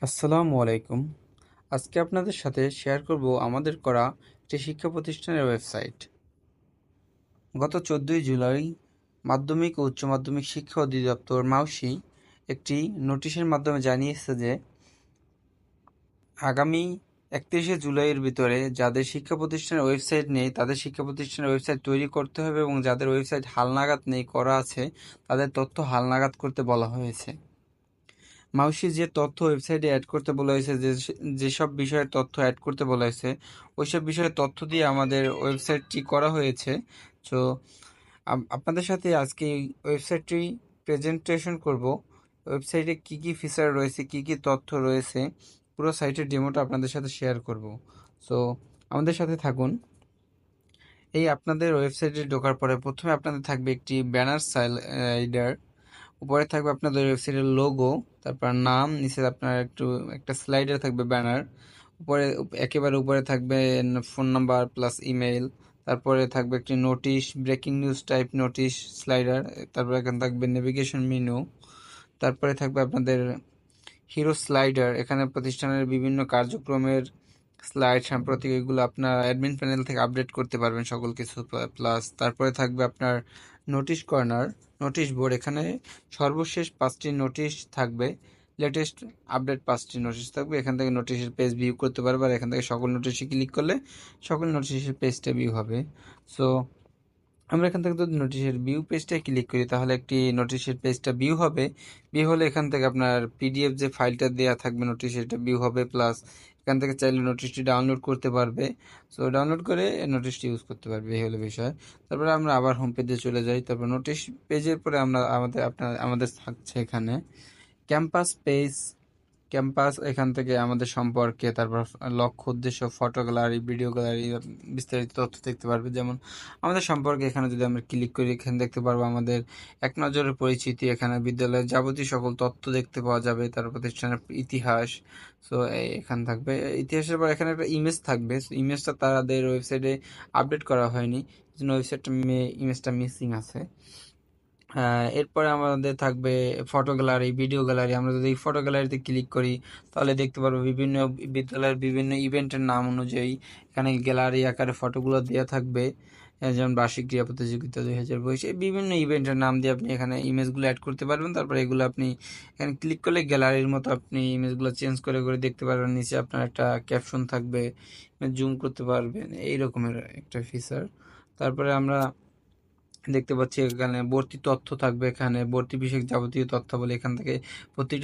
আসসালামু আলাইকুম। আজকে আপনাদের সাথে শেয়ার করব আমাদের করা একটি শিক্ষা প্রতিষ্ঠানের ওয়েবসাইট। গত 14ই জুলাই মাধ্যমিক ও উচ্চ মাধ্যমিক শিক্ষা অধিদপ্তর মাউসি একটি নোটিশের মাধ্যমে জানিয়েছে যে আগামী 31শে জুলাইয়ের ভিতরে যাদের শিক্ষা প্রতিষ্ঠানের ওয়েবসাইট নেই তাদের শিক্ষা প্রতিষ্ঠানের ওয়েবসাইট তৈরি করতে হবে এবং যাদের ওয়েবসাইট হালনাগাদ নেই করা আছে তাদের তথ্য হালনাগাদ করতে বলা হয়েছে। মাউসি যে তথ্য ওয়েবসাইটে অ্যাড করতে বলা হয়েছে, যেসব বিষয়ের তথ্য অ্যাড করতে বলা হয়েছে ওইসব বিষয়ের তথ্য দিয়ে আমাদের ওয়েবসাইটটি করা হয়েছে। তো আপনাদের সাথে আজকে এই ওয়েবসাইটটি প্রেজেন্টেশন করব। ওয়েবসাইটে কি কি ফিচার রয়েছে, কি কি তথ্য রয়েছে, পুরো সাইটের ডেমোটা আপনাদের সাথে শেয়ার করব। সো আমাদের সাথে থাকুন। এই আপনাদের ওয়েবসাইটে ঢোকার পরে প্রথমে আপনাদের থাকবে একটি ব্যানার স্লাইডার। উপরে থাকবে আপনাদের ওয়েবসাইটের লোগো, তারপর নাম, নিচে আপনার একটা স্লাইডার থাকবে ব্যানার। উপরে একেবারে উপরে থাকবে ফোন নাম্বার প্লাস ইমেইল। তারপরে থাকবে একটি notice, breaking news type notice slider. তারপরে এখানে থাকবে নেভিগেশন মেনু। তারপরে থাকবে আপনাদের হিরো স্লাইডার, এখানে প্রতিষ্ঠানের বিভিন্ন কার্যক্রমের স্লাইড সাম্প্রতিক এগুলো আপনার অ্যাডমিন প্যানেল থেকে আপডেট করতে পারবেন সকল কিছু। প্লাস তারপরে থাকবে আপনার নোটিশ কর্নার, নোটিশ বোর্ড, এখানে সর্বশেষ 5টি নোটিশ থাকবে, লেটেস্ট আপডেট 5টি নোটিশ থাকবে। এখান থেকে নোটিশের পেজ ভিউ করতে পারবে আর এখান থেকে সকল নোটিশে ক্লিক করলে সকল নোটিশের পেজটা ভিউ হবে। সো আমরা এখান থেকে যদি নোটিশের ভিউ পেজটায় ক্লিক করি তাহলে একটি নোটিশের পেজটা ভিউ হবে। ভিউ হলে এখান থেকে আপনার পিডিএফ যে ফাইলটা দেওয়া থাকবে নোটিশ, এটা ভিউ হবে। প্লাস এখান থেকে চাইলে নোটিশটি ডাউনলোড করতে পারবে। সো ডাউনলোড করে নোটিশটি ইউজ করতে পারবে, এই হলো বিষয়। তারপরে আমরা আবার হোম পেজে চলে যাই। তারপর নোটিশ পেজের পরে আমরা আমাদের থাকছে এখানে ক্যাম্পাস পেজ। ক্যাম্পাস, এখান থেকে আমাদের সম্পর্কে, তারপর লক্ষ্য উদ্দেশ্য, ফটো গ্যালারি, ভিডিও গ্যালারি, বিস্তারিত তথ্য দেখতে পারবে। যেমন আমাদের সম্পর্কে এখানে যদি আমরা ক্লিক করি এখানে দেখতে পারবো আমাদের এক নজরের পরিচিতি, এখানে বিদ্যালয়ের যাবতীয় সকল তথ্য দেখতে পাওয়া যাবে। তার প্রতিষ্ঠানের ইতিহাস। সো এখান থাকবে ইতিহাসের পর এখানে একটা ইমেজ থাকবে। ইমেজটা তাদের ওয়েবসাইটে আপডেট করা হয়নি, জন্য ওয়েবসাইটটা ইমেজটা মিসিং আছে। এরপরে আমাদের থাকবে ফটো গ্যালারি, ভিডিও গ্যালারি। আমরা যদি এই ফটো গ্যালারিতে ক্লিক করি তাহলে দেখতে পারবো বিভিন্ন বিদ্যালয়ের বিভিন্ন ইভেন্টের নাম অনুযায়ী এখানে গ্যালারি আকারে ফটোগুলো দেওয়া থাকবে। যেমন বার্ষিক ক্রীড়া প্রতিযোগিতা 2022, এই বিভিন্ন ইভেন্টের নাম দিয়ে আপনি এখানে ইমেজগুলো অ্যাড করতে পারবেন। তারপরে এগুলো আপনি এখানে ক্লিক করলে গ্যালারির মতো আপনি ইমেজগুলো চেঞ্জ করে করে দেখতে পারবেন। নিচে আপনার একটা ক্যাপশন থাকবে, জুম করতে পারবেন, এই রকমের একটা ফিচার। তারপরে আমরা দেখতে পাচ্ছি এখানে ভর্তি তথ্য থাকবে, এখানে ভর্তি বিষয়ক যাবতীয় তথ্যাবলী এখান থেকে প্রতিটা